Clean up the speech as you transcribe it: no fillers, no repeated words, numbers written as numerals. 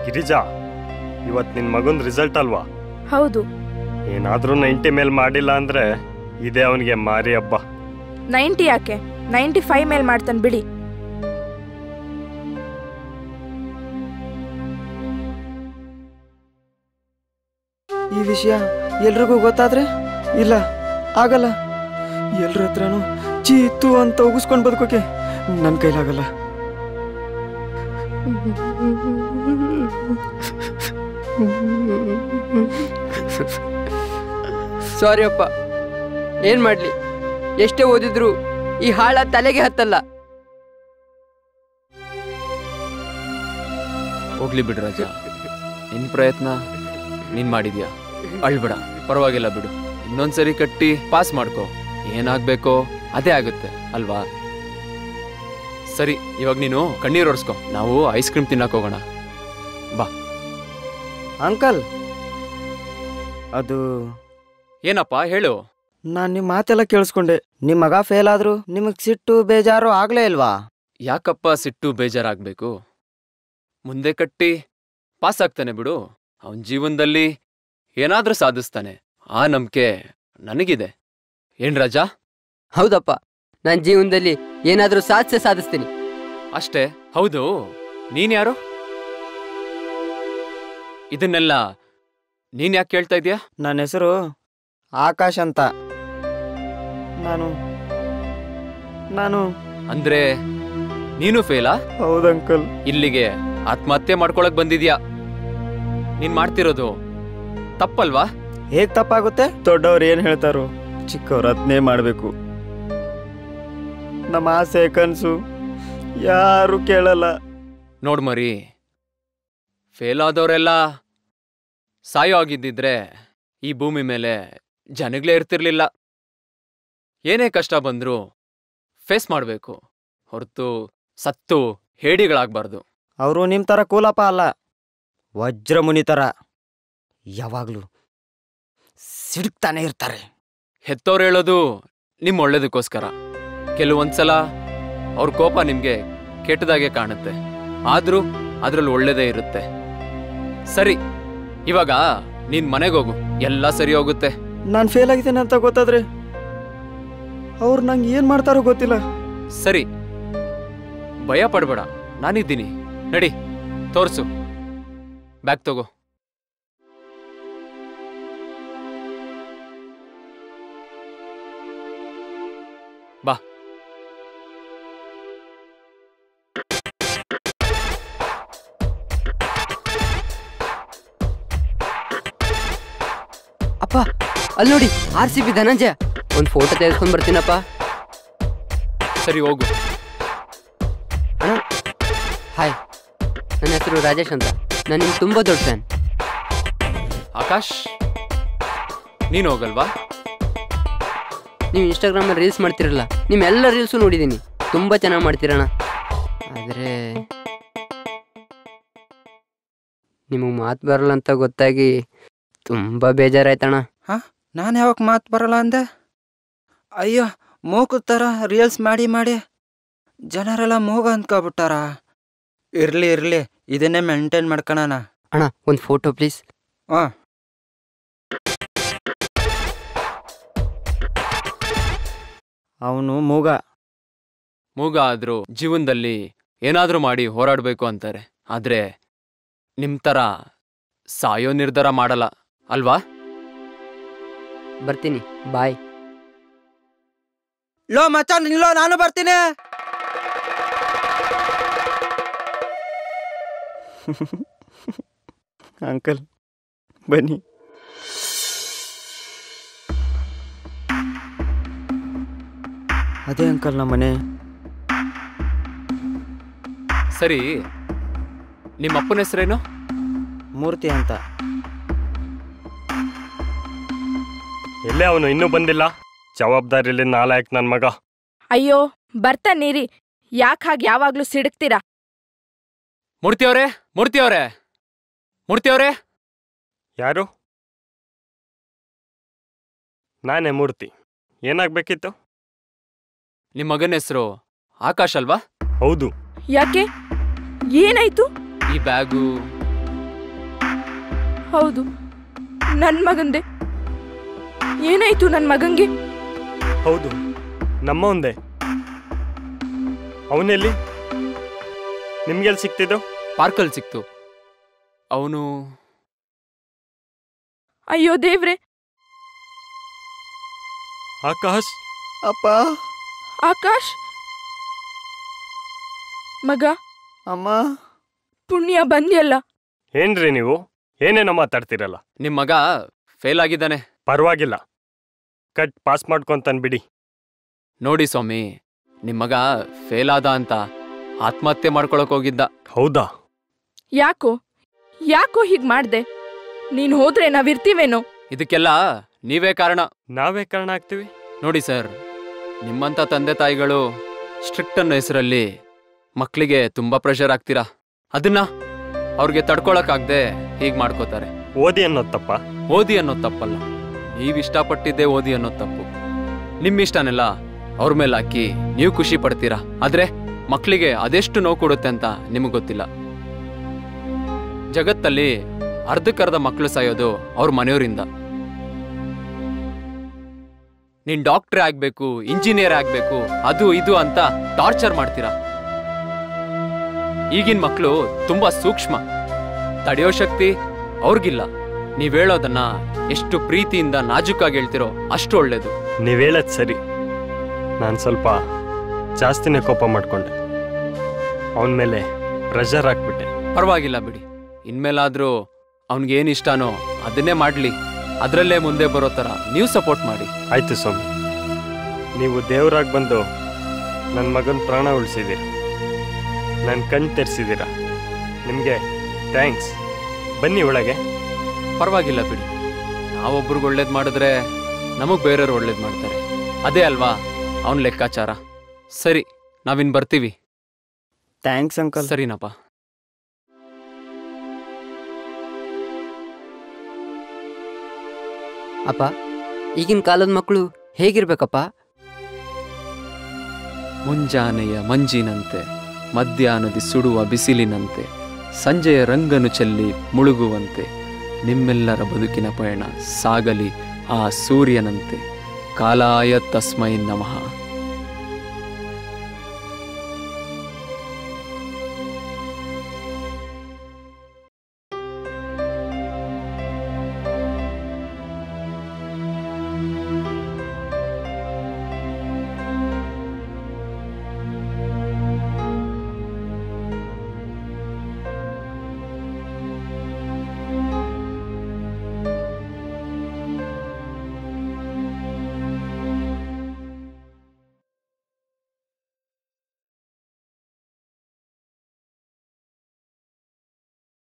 ಗಿರಿಜಾ, ಇವತ್ತು ನಿನ್ನ ಮಗನ ರಿಸಲ್ಟ್ ಅಲ್ವಾ? ಹೌದು. ಏನಾದರೂ 90 ಮೇಲೆ ಮಾಡಿಲ್ಲ ಅಂದರೆ ಇದೇ ಅವನಿಗೆ ಮಾರಿ ಹಬ್ಬ. 90 ಯಾಕೆ, 95 ಮೇಲೆ ಮಾಡ್ತಾನೆ ಬಿಡಿ. ಈ ವಿಷಯ ಎಲ್ರಿಗೂ ಗೊತ್ತಾದ್ರೆ ಇಲ್ಲ ಆಗಲ್ಲ. ಎಲ್ರ ಹತ್ರನೂ ಚೀತು ಅಂತ ಉಗಿಸ್ಕೊಂಡು ಬದುಕೋಕೆ ನನ್ನ ಕೈಲಾಗಲ್ಲ. ಸಾರಿ ಅಪ್ಪ, ಏನ್ ಮಾಡ್ಲಿ, ಎಷ್ಟೇ ಓದಿದ್ರು ಈ ಹಾಳ ತಲೆಗೆ ಹತ್ತಲ್ಲ. ಹೋಗ್ಲಿ ಬಿಡು ರಾಜ, ನಿನ್ ಪ್ರಯತ್ನ ನೀನ್ ಮಾಡಿದ್ಯಾ, ಅಳ್ಬೇಡ, ಪರವಾಗಿಲ್ಲ ಬಿಡು. ಇನ್ನೊಂದ್ಸರಿ ಕಟ್ಟಿ ಪಾಸ್ ಮಾಡ್ಕೋ, ಏನಾಗ್ಬೇಕೋ ಅದೇ ಆಗುತ್ತೆ ಅಲ್ವಾ? ಸರಿ, ಇವಾಗ ನೀನು ಕಣ್ಣೀರು ಒರೆಸ್ಕೋ, ನಾವು ಐಸ್ ಕ್ರೀಮ್ ತಿನ್ನಕ್ ಹೋಗೋಣ ಬಾ. ಅಂಕಲ್, ಅದು ಏನಪ್ಪ ಹೇಳು. ನಾನು ನಿಮ್ಮ ಮಾತೆಲ್ಲ ಕೇಳಿಸ್ಕೊಂಡೆ. ನಿಮ್ಮ ಮಗ ಫೇಲ್ ಆದ್ರು ನಿಮಗೆ ಸಿಟ್ಟು ಬೇಜಾರು ಆಗ್ಲೇ ಇಲ್ವಾ? ಯಾಕಪ್ಪ ಸಿಟ್ಟು ಬೇಜಾರಾಗ್ಬೇಕು? ಮುಂದೆ ಕಟ್ಟಿ ಪಾಸ್ ಆಗ್ತಾನೆ ಬಿಡು. ಅವನ ಜೀವನದಲ್ಲಿ ಏನಾದ್ರೂ ಸಾಧಿಸ್ತಾನೆ, ಆ ನಂಬಿಕೆ ನನಗಿದೆ. ಏನ್ ರಾಜಾ? ಹೌದಪ್ಪ, ನನ್ನ ಜೀವನದಲ್ಲಿ ಏನಾದ್ರೂ ಸಾಧಿಸ್ತೀನಿ ಅಷ್ಟೇ. ಹೌದು, ನೀನ್ ಯಾರು? ಇದನ್ನೆಲ್ಲ ನೀನ್ ಯಾಕೆ ಕೇಳ್ತಾ ಇದೀಯಾ? ನನ್ನ ಹೆಸರು ಆಕಾಶ್ ಅಂತ. ನಾನು ಅಂದ್ರೆ ನೀನು ಫೇಲಾ? ಹೌದಂಕಲ್. ಇಲ್ಲಿಗೆ ಆತ್ಮಹತ್ಯೆ ಮಾಡ್ಕೊಳಕ್ ಬಂದಿದ್ಯಾ? ನೀನ್ ಮಾಡ್ತಿರೋದು ತಪ್ಪಲ್ವಾ? ಹೇಗ್ ತಪ್ಪಾಗುತ್ತೆ? ದೊಡ್ಡವ್ರು ಏನ್ ಹೇಳ್ತಾರೋ ಚಿಕ್ಕವ್ರು ಅದನ್ನೇ ಮಾಡ್ಬೇಕು. ನಮ್ಮ ಆಸೆ ಕನ್ಸು ಯಾರು ಕೇಳಲ್ಲ. ನೋಡ್ ಮರಿ, ಫೇಲ್ ಆದವರೆಲ್ಲ ಸಾಯೋ ಆಗಿದ್ದಿದ್ರೆ ಈ ಭೂಮಿ ಮೇಲೆ ಜನಗಳೇ ಇರ್ತಿರ್ಲಿಲ್ಲ. ಏನೇ ಕಷ್ಟ ಬಂದ್ರೂ ಫೇಸ್ ಮಾಡ್ಬೇಕು ಹೊರತು ಸತ್ತು ಹೇಡಿಗಳಾಗ್ಬಾರ್ದು. ಅವರು ನಿಮ್ ತರ ಕೂಲಪ್ಪ ಅಲ್ಲ, ವಜ್ರಮುನಿ ತರ ಯಾವಾಗ್ಲೂ ಸಿಡುಕ್ತಾನೆ ಇರ್ತಾರೆ. ಹೆತ್ತವ್ರು ಹೇಳೋದು ನಿಮ್ ಒಳ್ಳೇದಕ್ಕೋಸ್ಕರ. ಕೆಲವೊಂದ್ಸಲ ಅವ್ರ ಕೋಪ ನಿಮ್ಗೆ ಕೆಟ್ಟದಾಗೆ ಕಾಣುತ್ತೆ, ಆದ್ರೂ ಅದ್ರಲ್ಲಿ ಒಳ್ಳೇದೇ ಇರುತ್ತೆ. ಸರಿ, ಇವಾಗ ನೀನ್ ಮನೆಗೋಗು, ಎಲ್ಲ ಸರಿ ಹೋಗುತ್ತೆ. ನಾನು ಫೇಲ್ ಆಗಿದ್ದೇನೆ ಅಂತ ಗೊತ್ತಾದ್ರೆ ಅವ್ರು ನಂಗೆ ಏನ್ ಮಾಡ್ತಾರೋ ಗೊತ್ತಿಲ್ಲ. ಸರಿ, ಭಯ ಪಡ್ಬೇಡ, ನಾನಿದ್ದೀನಿ. ನಡಿ, ತೋರ್ಸು, ಬ್ಯಾಗ್ ತಗೋ. ಬಾ. ಅಪ್ಪ, ಅಲ್ಲಿ ನೋಡಿ, RCB ಧನಂಜಯ. ಒಂದು ಫೋಟೋ ತೆಗೆಸ್ಕೊಂಡ್ ಬರ್ತೀನಪ್ಪ. ಸರಿ, ಹೋಗು. ಅಣ್ಣ ಹಾಯ್, ನನ್ನ ಹೆಸರು ರಾಜೇಶ್ ಅಂತ. ನಾನು ನಿಮ್ಗೆ ತುಂಬ ದೊಡ್ಡ ಫ್ಯಾನ್. ಆಕಾಶ್, ನೀನು ಹೋಗಲ್ವಾ? ನೀವು ಇನ್ಸ್ಟಾಗ್ರಾಮಲ್ಲಿ ರೀಲ್ಸ್ ಮಾಡ್ತಿರಲ್ಲ, ನಿಮ್ಮೆಲ್ಲ ರೀಲ್ಸು ನೋಡಿದ್ದೀನಿ, ತುಂಬ ಚೆನ್ನಾಗಿ ಮಾಡ್ತೀರಣ್ಣ. ಆದರೆ ನಿಮಗೆ ಮಾತು ಬರಲ್ಲ ಅಂತ ಗೊತ್ತಾಗಿ ತುಂಬ ಬೇಜಾರಾಯ್ತಣ್ಣ. ನಾನು ಯಾವಾಗ ಮಾತು ಬರಲ್ಲ ಅಂದೆ? ಅಯ್ಯೋ, ಮೂಕು ಥರ ರೀಲ್ಸ್ ಮಾಡಿ ಮಾಡಿ ಜನರೆಲ್ಲ ಮೂಗ ಅಂದ್ಕೊಬಿಟ್ಟಾರ. ಇರ್ಲಿ, ಇದನ್ನೇ ಮೇಂಟೈನ್ ಮಾಡ್ಕೊಳಣ. ಅಣ್ಣ, ಒಂದು ಫೋಟೋ ಪ್ಲೀಸ್. ಹಾಂ, ಅವನು ಮೂಗ ಆದ್ರೂ ಜೀವನದಲ್ಲಿ ಏನಾದ್ರೂ ಮಾಡಿ ಹೋರಾಡ್ಬೇಕು ಅಂತಾರೆ. ಆದ್ರೆ ನಿಮ್ ತರ ಸಾಯೋ ನಿರ್ಧಾರ ಮಾಡಲ್ಲ ಅಲ್ವಾ? ಬರ್ತೀನಿ, ಬಾಯ್. ಲೋ ಮಚ್ಚ, ನಿಲ್ಲೋ, ನಾನು ಬರ್ತೀನಿ. ಅಂಕಲ್ ಬನ್ನಿ. ಅದೇ ಅಂಕಲ್ ನಮ್ಮ ಮನೆ. ಸರಿ, ನಿಮ್ಮ ಅಪ್ಪನ ಹೆಸರೇನು? ಮೂರ್ತಿ ಅಂತ. ಎಲ್ಲೇ ಅವನು ಇನ್ನೂ ಬಂದಿಲ್ಲ? ಜವಾಬ್ದಾರಿಲಿ ನಾಲಾಯಕ್ ನನ್ನ ಮಗ. ಅಯ್ಯೋ, ಬರ್ತಾನೀರಿ, ಯಾಕೆ ಹಾಗೆ ಯಾವಾಗ್ಲೂ ಸಿಡುಕ್ತೀರಾ? ಮೂರ್ತಿಯವ್ರೆ. ಯಾರು? ನಾನೇ ಮೂರ್ತಿ. ಏನಾಗ್ಬೇಕಿತ್ತು? ನಿಮ್ಮ ಮಗನ ಹೆಸರು ಆಕಾಶ್ ಅಲ್ವಾ? ಹೌದು. ಯಾಕೆ, ಏನಾಯ್ತು? ಈ ಬ್ಯಾಗು ಹೌದು, ನನ್ನ ಮಗಂದೆ. ಏನಾಯ್ತು ನನ್ನ ಮಗಂಗೆ? ಹೌದು, ನಮ್ಮ ಒಂದೇ. ಅವನೆಲ್ಲಿ? ನಿಮ್ಗೆಲ್ಲಿ ಸಿಕ್ತಿದ್ದು? ಪಾರ್ಕಲ್ಲಿ ಸಿಕ್ತು. ಅವನು ಅಯ್ಯೋ ದೇವ್ರೆ. ಆಕಾಶ್, ಅಪ್ಪ, ಆಕಾಶ್ ಮಗ, ಅಮ್ಮ, ಪುಣ್ಯ ಬಂದ್ಯಲ್ಲ. ಏನ್ರಿ ನೀವು ಏನೇನೋ ಮಾತಾಡ್ತಿರಲ್ಲ? ನಿಮ್ಮ ಮಗ ಫೇಲ್ ಆಗಿದ್ದಾನೆ. ಪರವಾಗಿಲ್ಲ, ಕಟ್ ಪಾಸ್ ಮಾಡ್ಕೊಂತಾನ್ಬಿಡಿ. ನೋಡಿ ಸ್ವಾಮಿ, ನಿಮ್ಮ ಮಗ ಫೇಲ್ ಆದ ಅಂತ ಆತ್ಮಹತ್ಯೆ ಮಾಡ್ಕೊಳಕ್ ಹೋಗಿದ್ದ. ಹೌದಾ? ಯಾಕೋ ಹೀಗ್ ಮಾಡ್ದೆ? ನೀನ್ ಹೋದ್ರೆ ನಾವಿರ್ತೀವೇನೋ? ಇದಕ್ಕೆಲ್ಲ ನೀವೇ ಕಾರಣ. ನಾವೇ ಕಾರಣ ಆಗ್ತೀವಿ? ನೋಡಿ ಸರ್, ನಿಮ್ಮಂಥ ತಂದೆ ತಾಯಿಗಳು ಸ್ಟ್ರಿಕ್ಟ್ ಅನ್ನೋ ಹೆಸರಲ್ಲಿ ಮಕ್ಕಳಿಗೆ ತುಂಬಾ ಪ್ರೆಷರ್ ಆಗ್ತೀರಾ. ಅದನ್ನ ಅವ್ರಿಗೆ ತಡ್ಕೊಳಕ್ಕಾಗ್ದೆ ಹೀಗೆ ಮಾಡ್ಕೋತಾರೆ. ಓದಿ ಅನ್ನೋದು ತಪ್ಪ? ಓದಿ ಅನ್ನೋದು ತಪ್ಪಲ್ಲ, ನೀವು ಇಷ್ಟಪಟ್ಟಿದ್ದೆ ಓದಿ ಅನ್ನೋದು ತಪ್ಪು. ನಿಮ್ಮ ಇಷ್ಟನೆಲ್ಲ ಅವ್ರ ಮೇಲೆ ಹಾಕಿ ನೀವು ಖುಷಿ ಪಡ್ತೀರಾ, ಆದ್ರೆ ಮಕ್ಕಳಿಗೆ ಅದೆಷ್ಟು ನೋವು ಕೊಡುತ್ತೆ ಅಂತ ನಿಮಗೆ ಗೊತ್ತಿಲ್ಲ. ಜಗತ್ತಲ್ಲಿ ಅರ್ಧಕ್ಕರ್ಧ ಮಕ್ಕಳು ಸಾಯೋದು ಅವ್ರ ಮನೆಯವರಿಂದ. ನೀನ್ ಡಾಕ್ಟ್ರೇ ಆಗ್ಬೇಕು, ಇಂಜಿನಿಯರ್ ಆಗ್ಬೇಕು, ಅದು ಇದು ಅಂತ ಟಾರ್ಚರ್ ಮಾಡ್ತೀರಾ. ಈಗಿನ ಮಕ್ಕಳು ತುಂಬಾ ಸೂಕ್ಷ್ಮ, ತಡೆಯೋ ಶಕ್ತಿ ಅವ್ರಿಗಿಲ್ಲ. ನೀವ್ ಹೇಳೋದನ್ನ ಎಷ್ಟು ಪ್ರೀತಿಯಿಂದ ನಾಜೂಕಾಗಿ ಹೇಳ್ತಿರೋ ಅಷ್ಟು ಒಳ್ಳೇದು. ನೀವ್ ಹೇಳದ್ ಸರಿ, ನಾನು ಸ್ವಲ್ಪ ಜಾಸ್ತಿನೇ ಕೋಪ ಮಾಡ್ಕೊಂಡೆ, ಅವನ ಮೇಲೆ ಪ್ರೆಷರ್ ಹಾಕ್ಬಿಟ್ಟೆ. ಪರವಾಗಿಲ್ಲ ಬಿಡಿ, ಇನ್ಮೇಲಾದ್ರೂ ಅವನಿಗೇನು ಇಷ್ಟನೋ ಅದನ್ನೇ ಮಾಡ್ಲಿ. ಅದರಲ್ಲೇ ಮುಂದೆ ಬರೋ ಥರ ನೀವು ಸಪೋರ್ಟ್ ಮಾಡಿ. ಆಯ್ತು ಸ್ವಾಮಿ, ನೀವು ದೇವರಾಗಿ ಬಂದು ನನ್ನ ಮಗನ ಪ್ರಾಣ ಉಳಿಸಿದ್ದೀರ, ನನ್ನ ಕಣ್ ತೆರೆಸಿದ್ದೀರ. ನಿಮಗೆ ಥ್ಯಾಂಕ್ಸ್. ಬನ್ನಿ ಒಳಗೆ. ಪರವಾಗಿಲ್ಲ ಬಿಡಿ, ನಾವೊಬ್ರಿಗೆ ಒಳ್ಳೇದು ಮಾಡಿದ್ರೆ ನಮಗೆ ಬೇರೆಯವ್ರು ಒಳ್ಳೇದು ಮಾಡ್ತಾರೆ. ಅದೇ ಅಲ್ವಾ ಅವನ ಲೆಕ್ಕಾಚಾರ. ಸರಿ, ನಾವಿನ್ ಬರ್ತೀವಿ. Thanks uncle. ಸರಿನಪ್ಪ. ಅಪ್ಪ, ಈಗಿನ ಕಾಲದ ಮಕ್ಕಳು ಹೇಗಿರ್ಬೇಕಪ್ಪ? ಮುಂಜಾನೆಯ ಮಂಜಿನಂತೆ, ಮಧ್ಯಾಹ್ನದಿ ಸುಡುವ ಬಿಸಿಲಿನಂತೆ, ಸಂಜೆಯ ರಂಗನು ಚೆಲ್ಲಿ ಮುಳುಗುವಂತೆ, ನಿಮ್ಮೆಲ್ಲರ ಬದುಕಿನ ಪಯಣ ಸಾಗಲಿ ಆ ಸೂರ್ಯನಂತೆ. ಕಾಲಾಯ ತಸ್ಮೈ ನಮಃ.